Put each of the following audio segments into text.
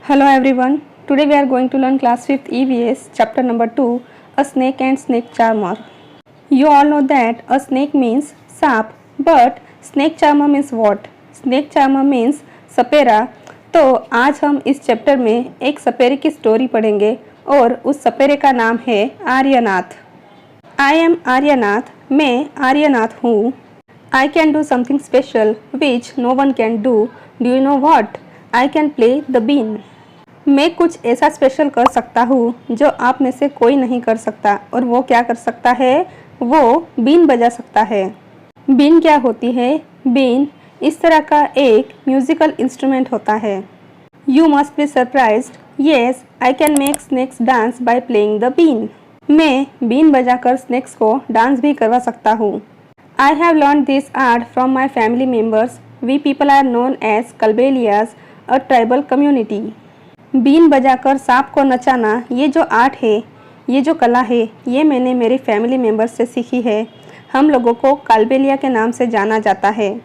Hello everyone. Today we are going to learn class 5th EVS chapter number 2, a snake and snake charmer. You all know that a snake means सांप, but snake charmer means what? Snake charmer means सपेरा. तो आज हम इस chapter में एक सपेरे की story पढ़ेंगे और उस सपेरे का नाम है आर्यनाथ. I am Aryanath. मैं आर्यनाथ हूँ. I can do something special which no one can do. Do you know what? I can play the bean. मैं कुछ ऐसा स्पेशल कर सकता हूँ जो आप में से कोई नहीं कर सकता. और वो क्या कर सकता है? वो बीन बजा सकता है. बीन क्या होती है? बीन इस तरह का एक म्यूजिकल इंस्ट्रूमेंट होता है. You must be surprised. Yes, I can make snakes dance by playing the been. मैं बीन बजाकर स्नेक्स को डांस भी करवा सकता हूँ. I have learn this art from my family members. We people are known as Kalbelias, a tribal community. बीन बजाकर सांप को नचाना, ये जो आर्ट है, ये जो कला है, ये मैंने मेरे फैमिली मेम्बर्स से सीखी है. हम लोगों को काल्बेलिया के नाम से जाना जाता है.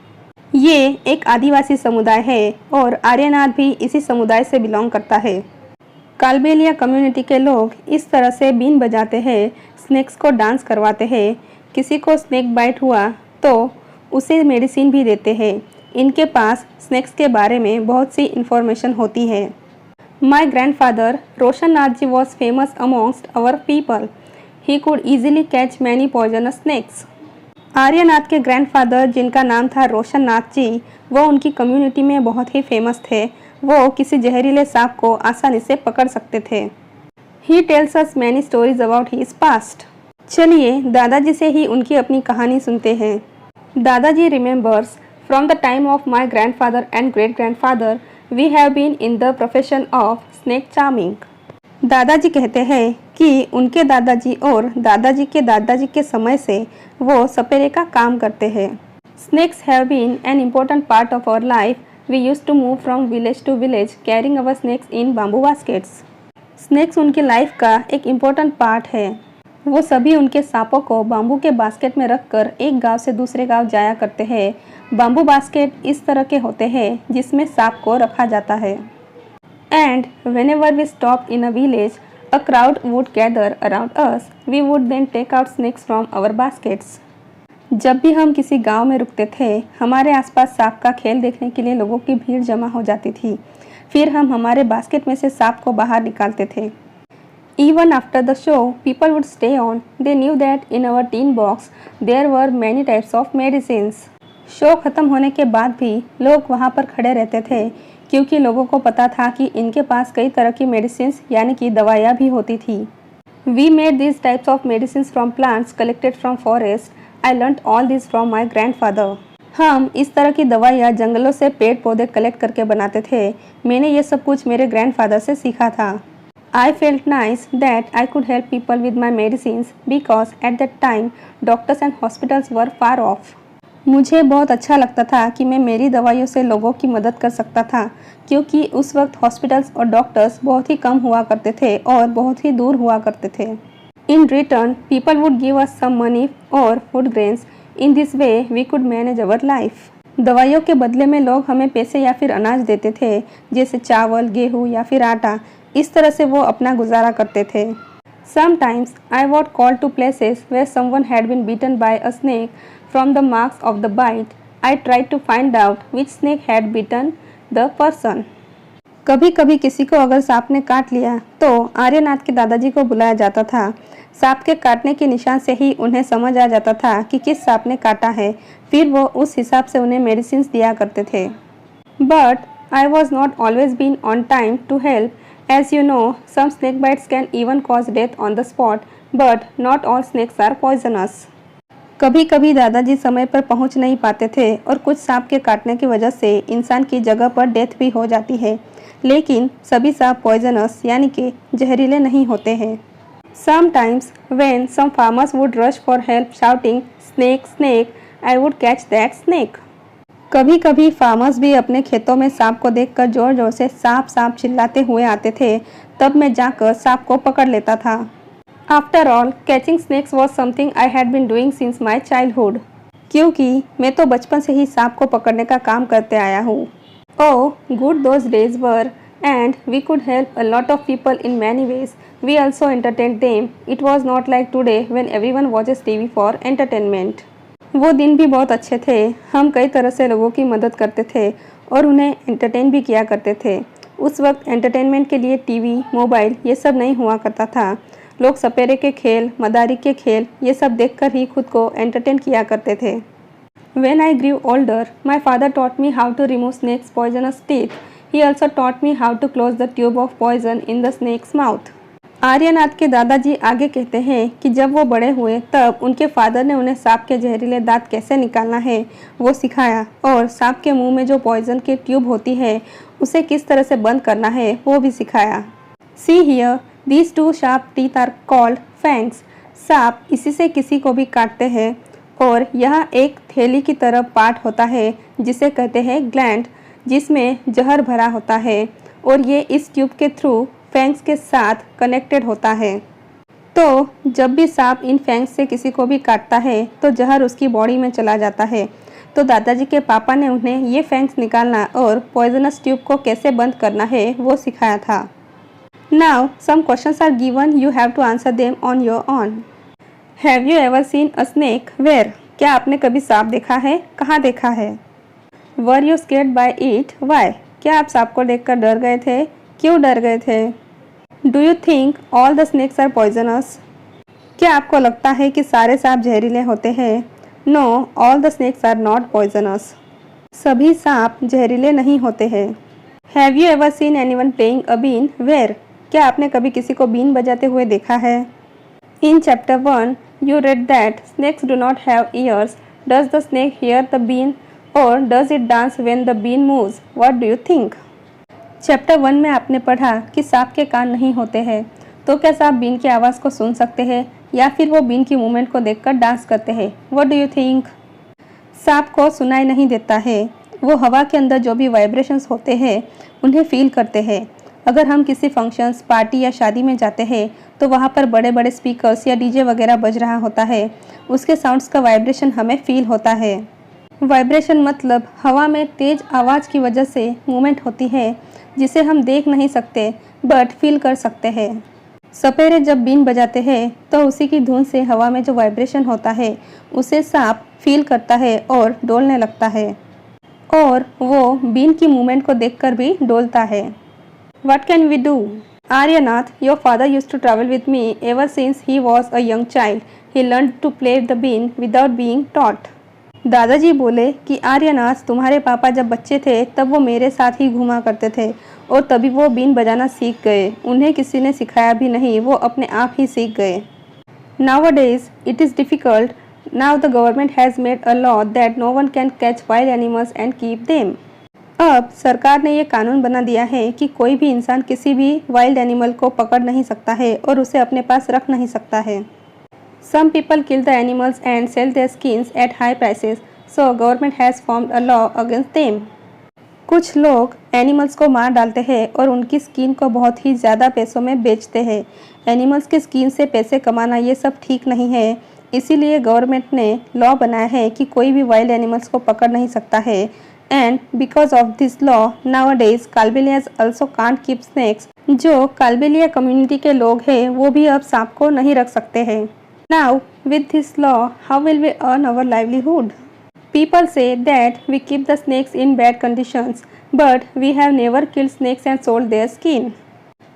ये एक आदिवासी समुदाय है और आर्यनाथ भी इसी समुदाय से बिलोंग करता है. काल्बेलिया कम्युनिटी के लोग इस तरह से बीन बजाते हैं, स्नेक्स को डांस करवाते हैं. किसी को स्नेक बाइट हुआ तो उसे मेडिसिन भी देते हैं. इनके पास स्नेक्स के बारे में बहुत सी इन्फॉर्मेशन होती है. My grandfather, Roshan Nath ji, was famous amongst our people. He could easily catch many poisonous snakes. Aryanath के ग्रैंडफादर जिनका नाम था रोशन नाथ जी, वो उनकी कम्युनिटी में बहुत ही फेमस थे. वो किसी जहरीले सांप को आसानी से पकड़ सकते थे. He tells us many stories about his past. चलिए दादाजी से ही उनकी अपनी कहानी सुनते हैं. दादाजी remembers, from the time of my grandfather and great grandfather, we have been in the profession of snake charming. दादाजी कहते हैं कि उनके दादाजी और दादाजी के समय से वो सपेरे का काम करते हैं. Snakes have been an important part of our life. We used to move from village to village carrying our snakes in bamboo baskets. Snakes उनकी लाइफ का एक इम्पोर्टेंट पार्ट है. वो सभी उनके सांपों को बाम्बू के बास्केट में रखकर एक गांव से दूसरे गांव जाया करते हैं. बाम्बू बास्केट इस तरह के होते हैं जिसमें सांप को रखा जाता है. And whenever we stop in a village, a crowd would gather around us. We would then take out snacks from our baskets. जब भी हम किसी गांव में रुकते थे, हमारे आसपास सांप का खेल देखने के लिए लोगों की भीड़ जमा हो जाती थी. फिर हम हमारे बास्केट में से सांप को बाहर निकालते थे. Even after the show, people would stay on. They knew that in our tin box there were many types of medicines. Show ख़त्म होने के बाद भी लोग वहाँ पर खड़े रहते थे क्योंकि लोगों को पता था कि इनके पास कई तरह की मेडिसिन्स यानी कि दवाइयाँ भी होती थी. We made these types of medicines from plants collected from forest. I learnt all this from my grandfather. हम इस तरह की दवाइयाँ जंगलों से पेड़ पौधे कलेक्ट करके बनाते थे. मैंने ये सब कुछ मेरे ग्रैंडफादर से सीखा था. I felt nice that I could help people with my medicines because at that time doctors and hospitals were far off. मुझे बहुत अच्छा लगता था कि मैं मेरी दवाइयों से लोगों की मदद कर सकता था क्योंकि उस वक्त हॉस्पिटल्स और डॉक्टर्स बहुत ही कम हुआ करते थे और बहुत ही दूर हुआ करते थे. In return, people would give us some money or food grains. In this way, we could manage our life. दवाइयों के बदले में लोग हमें पैसे या फिर अनाज देते थे, जैसे चावल, गेहूँ या फिर आटा. इस तरह से वो अपना गुजारा करते थे. Sometimes I was called to places where someone had been bitten by a snake. From the marks of the bite, I tried to find out which snake had bitten the person. कभी कभी किसी को अगर सांप ने काट लिया तो आर्यनाथ के दादाजी को बुलाया जाता था. सांप के काटने के निशान से ही उन्हें समझ आ जाता था कि किस सांप ने काटा है. फिर वो उस हिसाब से उन्हें मेडिसिन दिया करते थे. But I was not always been on time to help. As you know, some snake bites can even cause death on the spot, but not all snakes are poisonous. कभी कभी दादाजी समय पर पहुंच नहीं पाते थे और कुछ सांप के काटने की वजह से इंसान की जगह पर डेथ भी हो जाती है. लेकिन सभी सांप पॉइजनस यानी कि जहरीले नहीं होते हैं. Sometimes when some farmers would rush for help shouting, "Snake, snake," I would catch that snake. कभी कभी फार्मर्स भी अपने खेतों में सांप को देखकर जोर जोर से सांप सांप चिल्लाते हुए आते थे. तब मैं जाकर सांप को पकड़ लेता था. After all, catching snakes was something I had been doing since my childhood. क्योंकि मैं तो बचपन से ही सांप को पकड़ने का काम करते आया हूँ। Oh good those days were and we could help a lot of people in many ways. We also entertained them. It was not like today when everyone watches TV for entertainment. वो दिन भी बहुत अच्छे थे। हम कई तरह से लोगों की मदद करते थे और उन्हें एंटरटेन भी किया करते थे। उस वक्त एंटरटेनमेंट के लिए टीवी, मोबाइल ये सब नहीं हुआ करता था। लोग सपेरे के खेल, मदारी के खेल ये सब देखकर ही खुद को एंटरटेन किया करते थे। When I grew older, my father taught me how to remove snake's poisonous teeth. He also taught me how to close the tube of poison in the snake's mouth. Aryanath के दादाजी आगे कहते हैं कि जब वो बड़े हुए तब उनके फादर ने उन्हें सांप के जहरीले दांत कैसे निकालना है वो सिखाया और सांप के मुंह में जो पॉइजन की ट्यूब होती है उसे किस तरह से बंद करना है वो भी सिखाया। See here, these two sharp teeth are called fangs. सांप इसी से किसी को भी काटते हैं और यहाँ एक थैली की तरह पार्ट होता है जिसे कहते हैं ग्लैंड, जिसमें जहर भरा होता है और ये इस ट्यूब के थ्रू फैंग्स के साथ कनेक्टेड होता है। तो जब भी सांप इन फैंग्स से किसी को भी काटता है तो जहर उसकी बॉडी में चला जाता है। तो दादाजी के पापा ने उन्हें ये फैंग्स निकालना और पॉइजनस ट्यूब को कैसे बंद करना है वो सिखाया था। Now some questions are given, you have to answer them on your own. Have you ever seen a snake? Where? क्या आपने कभी सांप देखा है? कहाँ देखा है? Were you scared by it? Why? क्या आप सांप को देखकर डर गए थे? क्यों डर गए थे? Do you think all the snakes are poisonous? क्या आपको लगता है कि सारे सांप जहरीले होते हैं? No, all the snakes are not poisonous. सभी सांप जहरीले नहीं होते हैं। Have you ever seen anyone playing a been? Where? क्या आपने कभी किसी को बीन बजाते हुए देखा है? In chapter 1, you read that snakes do not have ears. Does the snake hear the bean or does it dance when the bean moves? What do you think? Chapter 1 में आपने पढ़ा कि सांप के कान नहीं होते हैं, तो क्या सांप बीन की आवाज़ को सुन सकते हैं या फिर वो बीन की मूवमेंट को देखकर डांस करते हैं? What do you think? सांप को सुनाई नहीं देता है, वो हवा के अंदर जो भी वाइब्रेशंस होते हैं उन्हें फील करते हैं। अगर हम किसी फंक्शंस, पार्टी या शादी में जाते हैं तो वहाँ पर बड़े बड़े स्पीकर्स या डीजे वगैरह बज रहा होता है, उसके साउंड्स का वाइब्रेशन हमें फील होता है। वाइब्रेशन मतलब हवा में तेज आवाज़ की वजह से मूवमेंट होती है जिसे हम देख नहीं सकते बट फील कर सकते हैं। सपेरे जब बीन बजाते हैं तो उसी की धुन से हवा में जो वाइब्रेशन होता है उसे सांप फील करता है और डोलने लगता है और वो बीन की मूवमेंट को देखकर भी डोलता है। What can we do? Aryanath, your father used to travel with me ever since he was a young child. He learned to play the bean without being taught. दादाजी बोले कि आर्यनाथ, तुम्हारे पापा जब बच्चे थे तब वो मेरे साथ ही घूमा करते थे और तभी वो बीन बजाना सीख गए। उन्हें किसी ने सिखाया भी नहीं, वो अपने आप ही सीख गए। Nowadays, it is difficult. Now the government has made a law that no one can catch wild animals and keep them. अब सरकार ने ये कानून बना दिया है कि कोई भी इंसान किसी भी वाइल्ड एनिमल को पकड़ नहीं सकता है और उसे अपने पास रख नहीं सकता है। Some people kill the animals and sell their skins at high prices, so government has formed a law against them. कुछ लोग एनिमल्स को मार डालते हैं और उनकी स्किन को बहुत ही ज़्यादा पैसों में बेचते हैं। एनिमल्स की स्किन से पैसे कमाना ये सब ठीक नहीं है, इसीलिए गवर्नमेंट ने लॉ बनाया है कि कोई भी वाइल्ड एनिमल्स को पकड़ नहीं सकता है। And because of this law, nowadays Kalbelias also can't keep snakes. जो कालबेलिया कम्युनिटी के लोग हैं वो भी अब सांप को नहीं रख सकते हैं। Now with this law, how will we earn our livelihood? People say that we keep the snakes in bad conditions, but we have never killed snakes and sold their skin.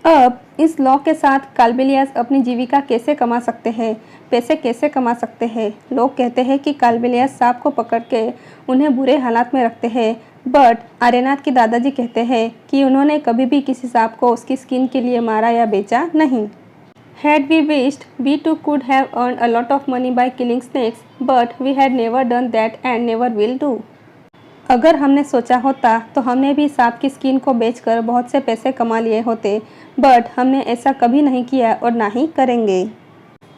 अब इस लॉ के साथ कालबेलियाज अपनी जीविका कैसे कमा सकते हैं, पैसे कैसे कमा सकते हैं? लोग कहते हैं कि कालबेलियाज सांप को पकड़ के उन्हें बुरे हालात में रखते हैं, बट आर्यनाथ के दादाजी कहते हैं कि उन्होंने कभी भी किसी सांप को उसकी स्किन के लिए मारा या बेचा नहीं। Had we wished, we too could have earned a lot of money by killing snakes, but we had never done that and never will do. अगर हमने सोचा होता तो हमने भी सांप की स्किन को बेचकर बहुत से पैसे कमा लिए होते, बट हमने ऐसा कभी नहीं किया और ना ही करेंगे।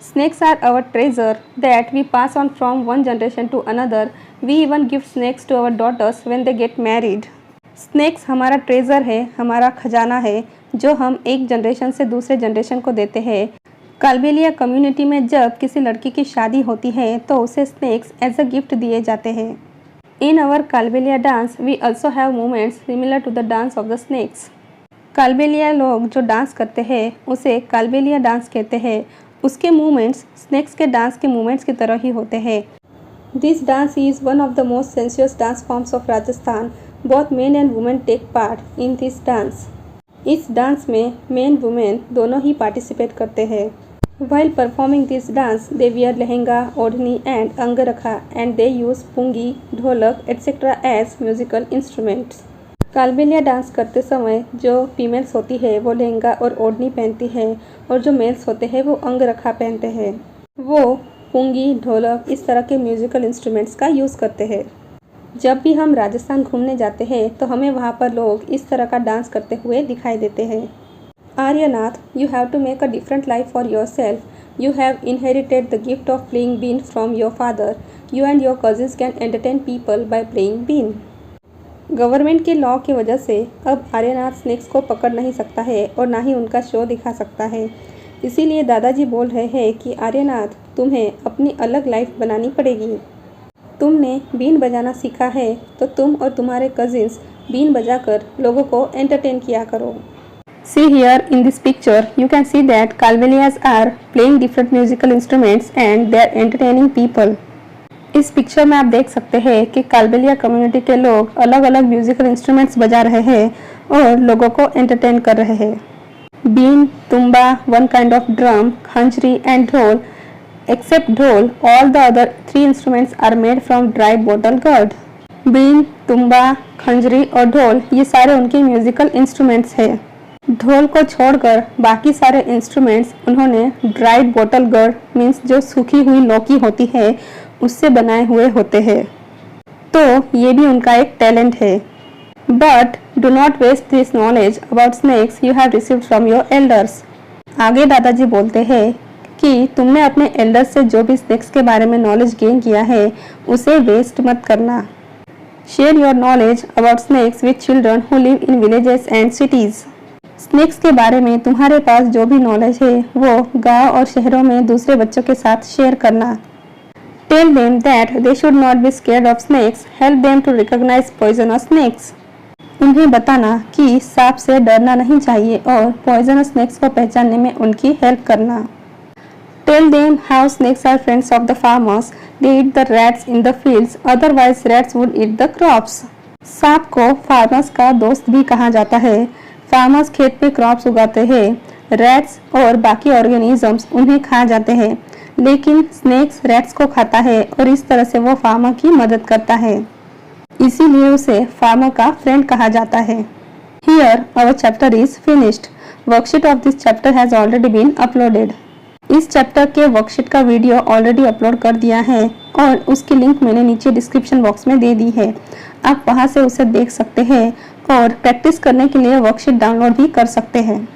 Snakes are our treasure that we pass on from one generation to another. We even give snakes to our daughters when they get married. Snakes हमारा ट्रेजर है, हमारा खजाना है जो हम एक जनरेशन से दूसरे जनरेशन को देते हैं कालबेलिया कम्युनिटी में जब किसी लड़की की शादी होती है तो उसे स्नेक्स एज अ गिफ्ट दिए जाते हैं। In our Kalbeliya dance we also have movements similar to the dance of the snakes. Kalbeliya लोग जो डांस करते हैं उसे कालबेलिया डांस कहते हैं। उसके मूवमेंट्स स्नेक्स के डांस के मूवमेंट्स की तरह ही होते हैं। This dance is one of the most sensuous dance forms of Rajasthan. Both men and women take part in this dance. इस डांस में मेन वुमेन दोनों ही पार्टिसिपेट करते हैं। While performing this dance, they wear lehenga, odhni and angarakha and they use pungi, dholak etc. as musical instruments. Kalbelia dance करते समय जो females होती है वो लहंगा और ओढ़नी पहनती है और जो मेल्स होते हैं वो अंगरखा पहनते हैं। वो पुंगी, ढोलक इस तरह के म्यूजिकल इंस्ट्रूमेंट्स का यूज़ करते हैं। जब भी हम राजस्थान घूमने जाते हैं तो हमें वहाँ पर लोग इस तरह का डांस करते हुए दिखाई देते हैं। Aryanath, you have to make a different life for yourself. You have inherited the gift of playing bean from your father. You and your cousins can entertain people by playing bean. Government के law की वजह से अब Aryanath snacks को पकड़ नहीं सकता है और ना ही उनका शो दिखा सकता है। इसीलिए दादाजी बोल रहे हैं कि आर्यनाथ तुम्हें अपनी अलग लाइफ बनानी पड़ेगी। तुमने बीन बजाना सीखा है तो तुम और तुम्हारे कजिन्स बीन बजाकर लोगों को एंटरटेन किया करो। See here in this picture you can see that Kalbelias are playing different musical instruments and they are entertaining people. इस पिक्चर में आप देख सकते हैं कि कालबेलिया कम्युनिटी के लोग अलग अलग म्यूजिकल इंस्ट्रूमेंट्स बजा रहे हैं और लोगों को एंटरटेन कर रहे हैं। Been, tumba, one kind of drum, khanjari and dhol. Except dhol, all the other three instruments are made from dry bottle gourd. बीन, तुम्बा, खंजरी और ढोल ये सारे उनके म्यूजिकल इंस्ट्रूमेंट्स हैं। ढोल को छोड़कर बाकी सारे इंस्ट्रूमेंट्स उन्होंने ड्राइड बोतल गर्ड मीन्स जो सूखी हुई लौकी होती है उससे बनाए हुए होते हैं। तो ये भी उनका एक टैलेंट है। But do not waste this knowledge about snakes you have received from your elders. आगे दादाजी बोलते हैं कि तुमने अपने एल्डर्स से जो भी स्नेक्स के बारे में नॉलेज गेन किया है उसे वेस्ट मत करना। Share your knowledge about snakes with children who live in villages and cities. Snakes के बारे में तुम्हारे पास जो भी नॉलेज है वो गांव और शहरों में दूसरे बच्चों के साथ शेयर करना। Tell them that they should not be scared of snakes, help them to recognise poisonous snakes. उन्हें बताना कि सांप से डरना नहीं चाहिए और पॉइजनस स्नेक्स को पहचानने में उनकी हेल्प करना। Tell them how snakes are friends of the farmers, they eat the rats in the fields, otherwise rats would eat the crops. सांप को फार्मर्स का दोस्त भी कहा जाता है। फार्मर्स खेत पे क्रॉप्स उगाते हैं। रैट्स और बाकी ऑर्गेनिजम्स उन्हें खा जाते हैं, लेकिन स्नेक्स रैट्स को खाता है और इस तरह से वो फार्मर की मदद करता है। इसीलिए उसे फार्मर का फ्रेंड कहा जाता है। Here our chapter is finished. Worksheet of this chapter has already been uploaded. इस चैप्टर के वर्कशीट का वीडियो ऑलरेडी अपलोड कर दिया है और उसकी लिंक मैंने नीचे डिस्क्रिप्शन बॉक्स में दे दी है। आप वहां से उसे देख सकते हैं और प्रैक्टिस करने के लिए वर्कशीट डाउनलोड भी कर सकते हैं।